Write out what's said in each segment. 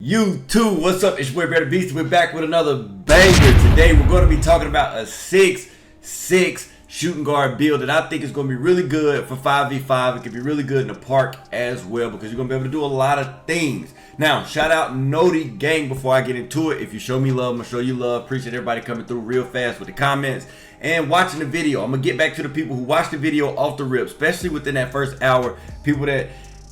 YouTube, what's up? It's your boy BEARDABEAST. We're back with another banger. Today we're going to be talking about a 6'6" shooting guard build that I think is going to be really good for 5v5. It can be really good in the park as well because you're going to be able to do a lot of things. Now, shout out Noti Gang before I get into it. If you show me love, I'm going to show you love. Appreciate everybody coming through real fast with the comments and watching the video. I'm going to get back to the people who watched the video off the rip, especially within that first hour. People that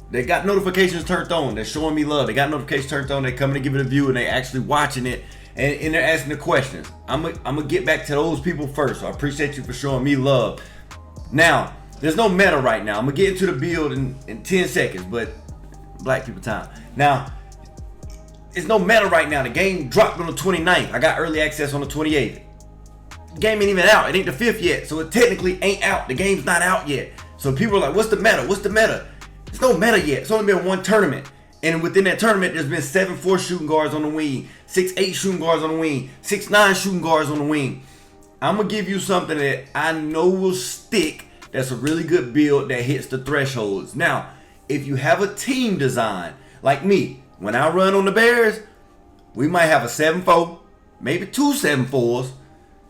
they got notifications turned on. They're showing me love. They got notifications turned on. They're coming to give it a view and they actually watching it and they're asking the questions. I'm gonna get back to those people first. So I appreciate you for showing me love. Now, there's no meta right now. I'm gonna get into the build in 10 seconds, but black people time. Now, it's no meta right now. The game dropped on the 29th. I got early access on the 28th. The game ain't even out. It ain't the 5th yet. So it technically ain't out. The game's not out yet. So people are like, what's the meta? What's the meta? There's no meta yet. It's only been one tournament. And within that tournament, there's been 7'4" shooting guards on the wing, 6'8" shooting guards on the wing, 6'9" shooting guards on the wing. I'm going to give you something that I know will stick. That's a really good build that hits the thresholds. Now, if you have a team design, like me, when I run on the Bears, we might have a 7'4", maybe two 7'4s.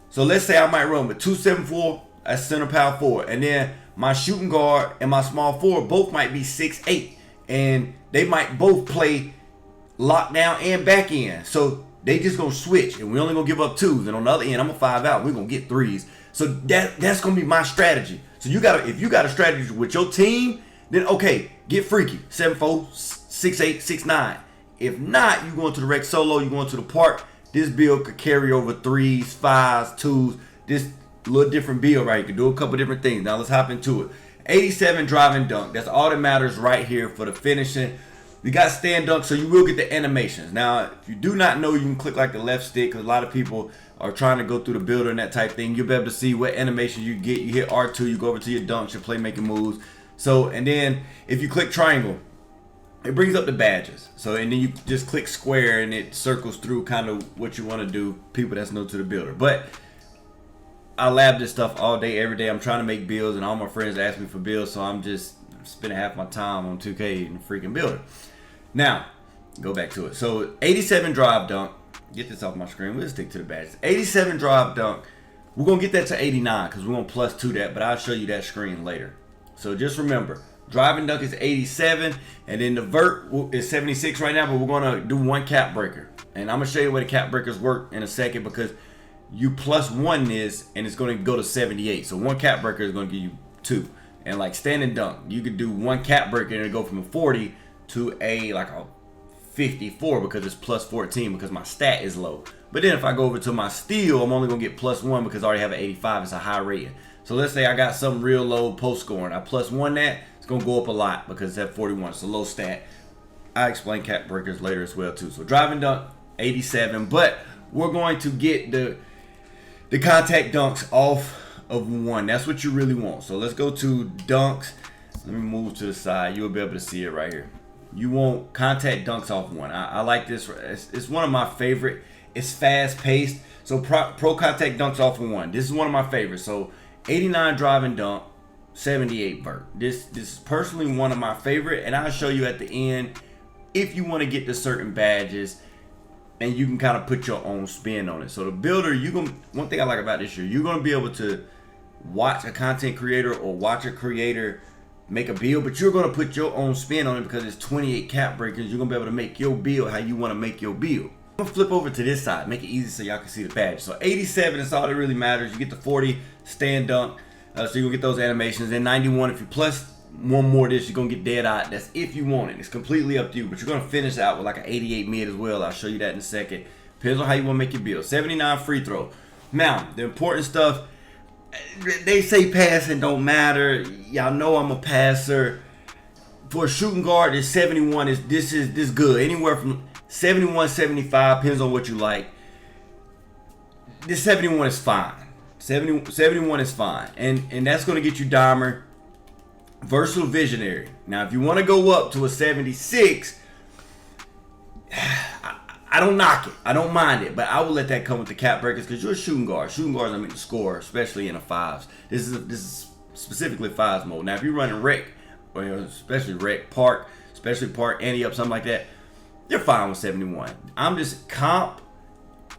So let's say I might run with two 7'4", a center power forward, and then my shooting guard and my small forward both might be 6'8", and they might both play lockdown and back end. So they just gonna switch, and we only gonna give up 2s. And on the other end, I'm gonna 5 out. We're gonna get 3s. So that's gonna be my strategy. So if you got a strategy with your team, then okay, get freaky. 7'4", 6'8", 6'9". If not, you going to the rec solo, you going to the park. This build could carry over 3s, 5s, 2s. This little different build, right? You can do a couple different things. Now let's hop into it. 87 drive and dunk. That's all that matters right here for the finishing. You got stand dunk, so you will get the animations. Now, if you do not know, you can click like the left stick because a lot of people are trying to go through the builder and that type thing. You'll be able to see what animation you get. You hit R2, you go over to your dunks, your playmaking moves. So, and then if you click triangle, it brings up the badges. So, and then you just click square and it circles through kind of what you want to do, people that's new to the builder. But I lab this stuff all day, every day. I'm trying to make builds, and all my friends ask me for builds, so I'm just spending half my time on 2K and freaking builder. Now, go back to it. So, 87 drive dunk. Get this off my screen. We'll stick to the badges. 87 drive dunk. We're going to get that to 89 because we're going to +2 that, but I'll show you that screen later. So, just remember, drive and dunk is 87, and then the vert is 76 right now, but we're going to do one cap breaker. And I'm going to show you where the cap breakers work in a second because you +1 this and it's going to go to 78. So one cap breaker is going to give you 2. And like stand and dunk, you could do one cap breaker and it'll go from a 40 to a 54 because it's +14 because my stat is low. But then if I go over to my steal, I'm only going to get +1 because I already have an 85. It's a high rating. So let's say I got something real low post scoring. I +1 that, it's going to go up a lot because it's at 41. It's a low stat. I explain cap breakers later as well too. So drive and dunk, 87. But we're going to get the contact dunks off of 1. That's what you really want. So let's go to dunks. Let me move to the side. You'll be able to see it right here. You want contact dunks off 1. I like this. It's one of my favorite. It's fast paced. So pro contact dunks off of 1. This is one of my favorites. So 89 drive and dunk, 78 vert. This is personally one of my favorite, and I'll show you at the end if you want to get to certain badges. And you can kind of put your own spin on it. So the builder, one thing I like about this year, you're gonna be able to watch a content creator or watch a creator make a build, but you're gonna put your own spin on it because it's 28 cap breakers. You're gonna be able to make your build how you want to make your build. I'm gonna flip over to this side, make it easy so y'all can see the badge. So 87 is all that really matters. You get the 40 stand dunk, so you're gonna get those animations. And 91, if you plus one more of this, you're gonna get dead eye. That's if you want it. It's completely up to you, but you're gonna finish out with like an 88 mid as well. I'll show you that in a second. Depends on how you want to make your build. 79 free throw. Now the important stuff, they say passing don't matter. Y'all know I'm a passer. For a shooting guard, this 71 is good. Anywhere from 71, 75, depends on what you like. This 71 is fine. 71 is fine, and that's gonna get you dimer. Versatile visionary. Now, if you want to go up to a 76, I don't knock it. I don't mind it, but I will let that come with the cap breakers because you're a shooting guard. Shooting guards are meant to score, especially in the 5s. This is specifically 5s mode. Now, if you're running rec, or especially rec, park, especially park, ante up, something like that, you're fine with 71. I'm just comp.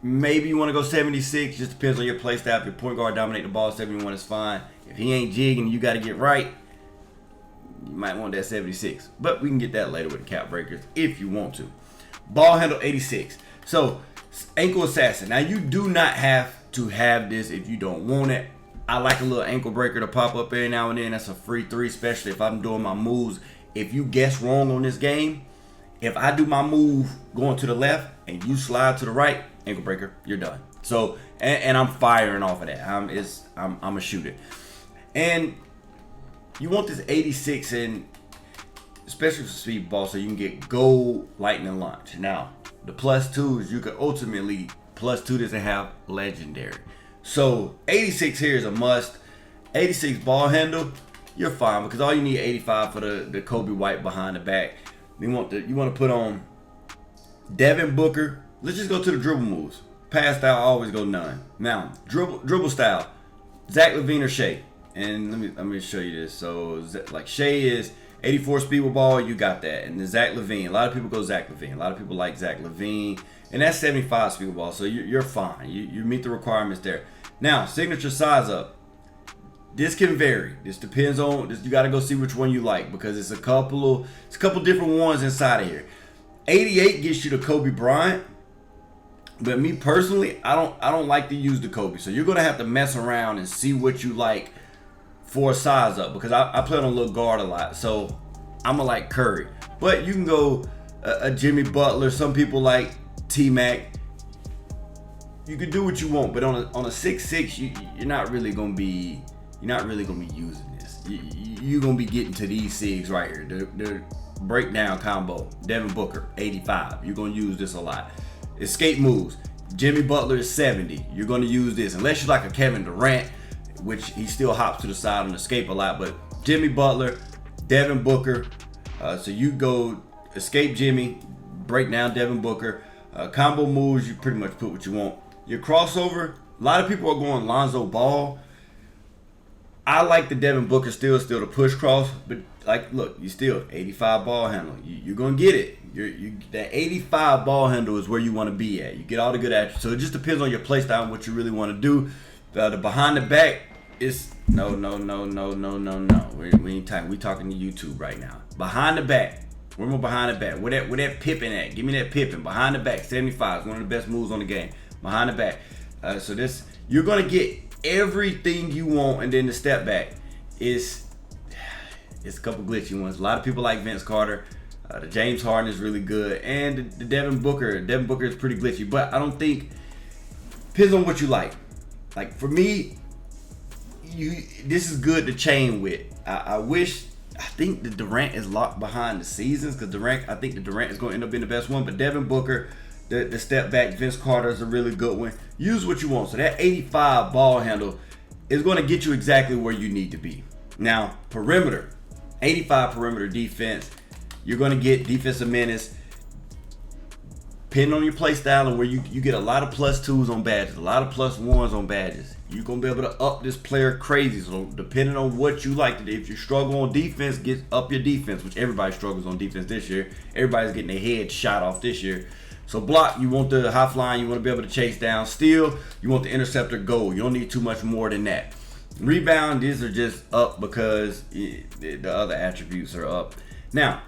Maybe you want to go 76. Just depends on your play style. If your point guard dominate the ball, 71 is fine. If he ain't jigging, you got to get right. You might want that 76. But we can get that later with the cap breakers if you want to. Ball handle 86. So ankle assassin. Now you do not have to have this if you don't want it. I like a little ankle breaker to pop up every now and then. That's a free 3, especially if I'm doing my moves. If you guess wrong on this game, if I do my move going to the left and you slide to the right, ankle breaker, you're done. So, and I'm firing off of that. I'm a shooter. And you want this 86 in, especially for speed ball, so you can get gold, lightning launch. Now, the +2s, you can ultimately, +2 doesn't have legendary. So 86 here is a must. 86 ball handle, you're fine because all you need 85 for the Kobe White behind the back. You want to put on Devin Booker. Let's just go to the dribble moves. Pass style, always go none. Now, dribble style, Zach LaVine or Shea. And let me show you this. So like Shea is 84 speed with ball, you got that. And then Zach LaVine, a lot of people go Zach LaVine. A lot of people like Zach LaVine. And that's 75 speed with ball, so you're fine. You meet the requirements there. Now, signature size up. This can vary. This depends on this. You got to go see which one you like because it's a couple different ones inside of here. 88 gets you the Kobe Bryant, but me personally, I don't like to use the Kobe. So you're gonna have to mess around and see what you like for a size up because I play on a little guard a lot. So I'm gonna like Curry, but you can go a Jimmy Butler. Some people like T-Mac. You can do what you want, but on a 6'6", you're not really gonna be using this. You're gonna be getting to these SIGs right here. The breakdown combo. Devin Booker 85. You're gonna use this a lot. Escape moves. Jimmy Butler is 70. You're gonna use this unless you're like a Kevin Durant, which he still hops to the side and escape a lot. But Jimmy Butler, Devin Booker. So you go escape Jimmy, break down Devin Booker. Combo moves, you pretty much put what you want. Your crossover, a lot of people are going Lonzo Ball. I like the Devin Booker still the push cross, but like, look, you still 85 ball handle. You're gonna get it. That 85 ball handle is where you want to be at. You get all the good attributes. So it just depends on your play style and what you really want to do. The behind the back is no. We ain't talking. We talking to YouTube right now. Behind the back. Where am I behind the back? Where that Pippen at? Give me that Pippen. Behind the back. 75 is one of the best moves on the game. Behind the back. So this, you're gonna get everything you want, and then the step back is a couple glitchy ones. A lot of people like Vince Carter. The James Harden is really good, and the Devin Booker. Devin Booker is pretty glitchy, but I don't think, depends on what you like. Like for me, this is good to chain with. I think the Durant is locked behind the seasons because I think the Durant is going to end up being the best one. But Devin Booker, the step back, Vince Carter is a really good one. Use what you want. So that 85 ball handle is going to get you exactly where you need to be. Now, perimeter, 85 perimeter defense. You're going to get defensive menace. Depending on your play style and where you get a lot of +2s on badges, a lot of +1s on badges. You're going to be able to up this player crazy. So depending on what you like to do, if you struggle on defense, get up your defense, which everybody struggles on defense this year. Everybody's getting their head shot off this year. So block, you want the high flying, you want to be able to chase down. Steal, you want the interceptor goal. You don't need too much more than that. Rebound, these are just up because the other attributes are up. Now,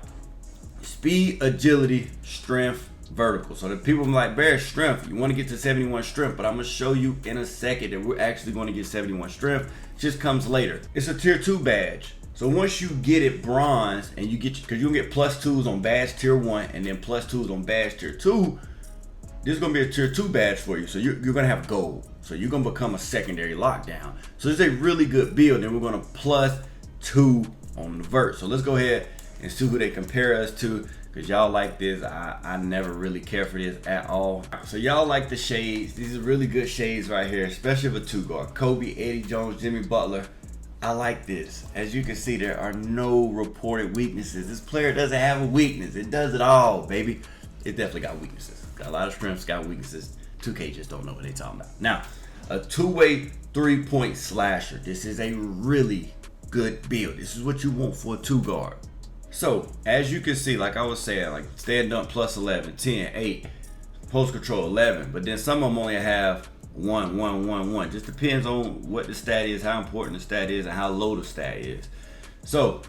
speed, agility, strength, vertical. So the people are like, Bear, strength, you want to get to 71 strength, but I'm going to show you in a second that we're actually going to get 71 strength. It just comes later. It's a tier 2 badge. So once you get it bronze, and you get, because you'll get +2s on badge tier 1 and then +2s on badge tier 2, this is going to be a tier 2 badge for you. So you're going to have gold. So you're going to become a secondary lockdown. So it's a really good build, and we're going to +2 on the vert. So let's go ahead and see who they compare us to, because y'all like this. I never really care for this at all. So y'all like the shades. These are really good shades right here, especially for 2 guard. Kobe, Eddie Jones, Jimmy Butler. I like this. As you can see, there are no reported weaknesses. This player doesn't have a weakness. It does it all, baby. It definitely got weaknesses. Got a lot of strengths, got weaknesses. 2K just don't know what they're talking about. Now, a 2-way 3-point slasher. This is a really good build. This is what you want for a 2 guard. So as you can see, like I was saying, like stand dunk plus 11, 10, 8, post control 11, but then some of them only have 1, 1, 1, 1. Just depends on what the stat is, how important the stat is, and how low the stat is. So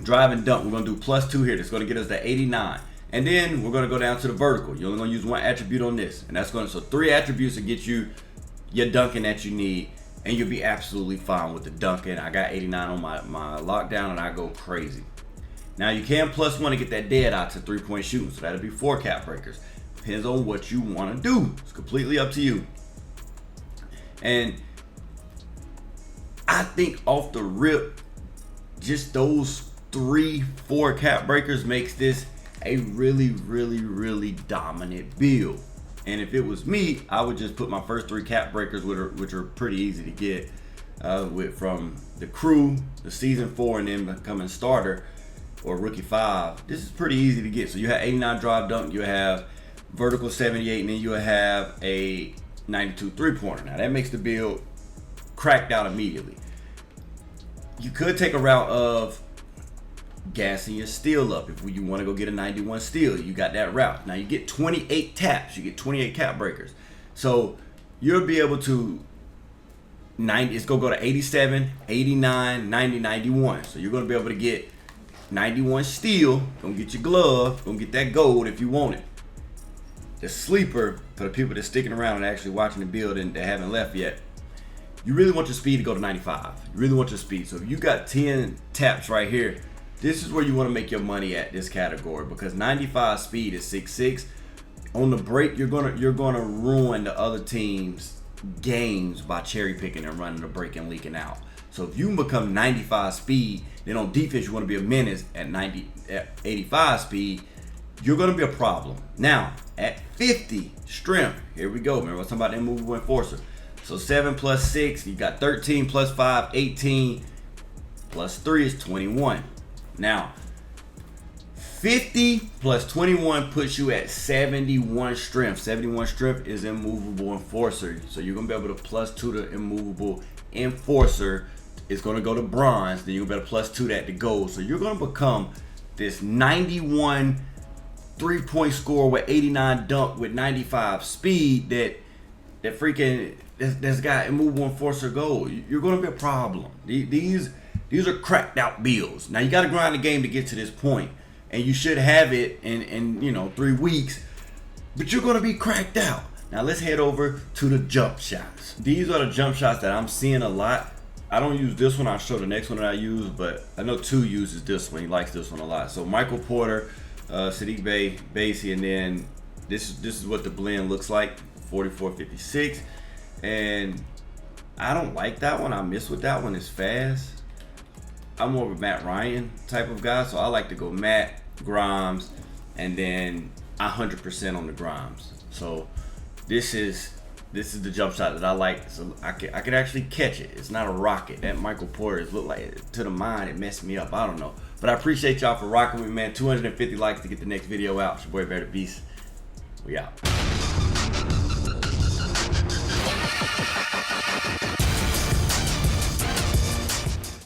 drive and dunk, we're gonna do plus 2 here. That's gonna get us to 89. And then we're gonna go down to the vertical. You're only gonna use one attribute on this, and that's gonna, so 3 attributes to get you your dunking that you need, and you'll be absolutely fine with the dunking. I got 89 on my lockdown, and I go crazy. Now you can plus 1 to get that dead out to 3-point shooting, so that'll be 4 cap breakers. Depends on what you want to do. It's completely up to you. And I think off the rip, just those 3-4 cap breakers makes this a really dominant build. And if it was me, I would just put my first 3 cap breakers, which are pretty easy to get, from the crew, the season 4, and then becoming starter or rookie 5. This is pretty easy to get. So you have 89 drive dunk, you have vertical 78, and then you have a 92 3-pointer. Now that makes the build cracked out immediately. You could take a route of gassing your steal up. If you want to go get a 91 steal, you got that route. Now you get 28 taps, you get 28 cap breakers. So you'll be able to it's gonna go to 87, 89, 90, 91. So you're gonna be able to get 91 steal, gonna get your glove, gonna get that gold if you want it. The sleeper, for the people that's sticking around and actually watching the build and they haven't left yet, you really want your speed to go to 95. You really want your speed. So if you got 10 taps right here, this is where you want to make your money at this category, because 95 speed is 6'6". On the break, you're gonna ruin the other team's games by cherry picking and running the break and leaking out. So if you can become 95 speed, then on defense you want to be a menace at 85 speed, you're gonna be a problem. Now at 50 strength, here we go. Remember I was talking about the immovable enforcer. So 7 plus 6, you got 13 plus 5, 18 plus 3 is 21. Now 50 plus 21 puts you at 71 strength. 71 strength is immovable enforcer. So you're gonna be able to plus 2 to immovable enforcer. It's gonna go to bronze. Then you're gonna be able to plus 2 that to gold. So you're gonna become this 91 3-point score with 89 dunk with 95 speed that's got immovable enforcer gold. You're gonna be a problem. These are cracked out builds. Now you gotta grind the game to get to this point, and you should have it in 3 weeks, but you're gonna be cracked out. Now let's head over to the jump shots. These are the jump shots that I'm seeing a lot. I don't use this one. I'll show the next one that I use, but I know 2 uses this one. He likes this one a lot. So Michael Porter, Sadiq Basie, and then this is what the blend looks like, 44-56. And I don't like that one. I miss with that one. It's fast. I'm more of a Matt Ryan type of guy, so I like to go Matt, Grimes, and then 100% on the Grimes. So this is the jump shot that I like. So I can actually catch it. It's not a rocket. That Michael Porter look like, to the mind, it messed me up. I don't know. But I appreciate y'all for rocking with me, man. 250 likes to get the next video out. It's your boy BEARDABEAST. We out.